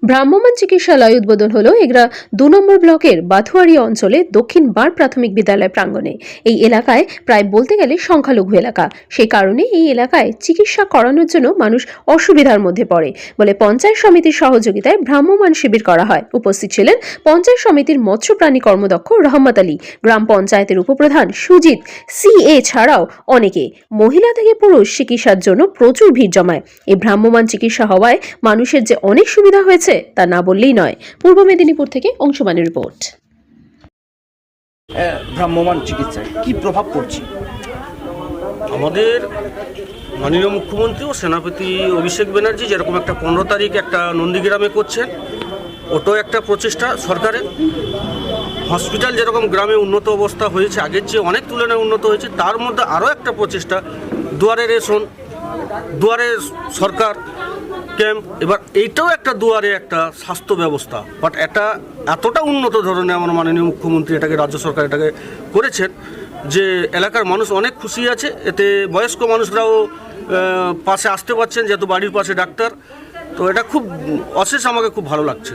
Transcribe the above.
ভ্রাম্যমাণ চিকিৎসালয় উদ্বোধন হলো এগরা ২ নম্বর ব্লকের বাথুয়ারি অঞ্চলে দক্ষিণ বাড় প্রাথমিক বিদ্যালয় প্রাঙ্গণে। এই এলাকায় প্রায় বলতে গেলে সংখ্যালঘু এলাকা, সেই কারণে এই এলাকায় চিকিৎসা করানোর জন্য মানুষ অসুবিধার মধ্যে পড়ে বলে পঞ্চায়েত সমিতির সহযোগিতায় ভ্রাম্যমাণ শিবির করা হয়। উপস্থিত ছিলেন পঞ্চায়েত সমিতির মৎস্য প্রাণী কর্মদক্ষ রহমত আলী, গ্রাম পঞ্চায়েতের উপপ্রধান সুজিত CA ছাড়াও অনেকে। মহিলা থেকে পুরুষ চিকিৎসার জন্য প্রচুর ভিড় জমায়। এই ভ্রাম্যমাণ চিকিৎসা হওয়ায় মানুষের যে অনেক সুবিধা হয়েছে তা না বললেই নয়। পূর্ব মেদিনীপুর থেকে অংশমানের রিপোর্ট। ভ্রাম্যমাণ চিকিৎসায় কি প্রভাব পড়ছে? আমাদের মাননীয় মুখ্যমন্ত্রী ও সেনাপতি অভিষেক ব্যানার্জি যেরকম একটা 15 তারিখ একটা নন্দীগ্রামে করছেন, ওটাও একটা প্রচেষ্টা সরকারের। হসপিটাল যেরকম গ্রামে উন্নত অবস্থা হয়েছে, আগের চেয়ে অনেক তুলনায় উন্নত হয়েছে, তার মধ্যে আরও একটা প্রচেষ্টা দুয়ারে রেশন, দুয়ারে সরকার ক্যাম্প। এবার এইটাও একটা দুয়ারে একটা স্বাস্থ্য ব্যবস্থা, বাট এটা এতটা উন্নত ধরনের আমার মাননীয় মুখ্যমন্ত্রী এটাকে, রাজ্য সরকার এটাকে করেছেন যে এলাকার মানুষ অনেক খুশি আছে। এতে বয়স্ক মানুষরাও পাশে আসতে পারছেন, যেহেতু বাড়ির পাশে ডাক্তার। তো এটা খুব অশেষ, আমাকে খুব ভালো লাগছে।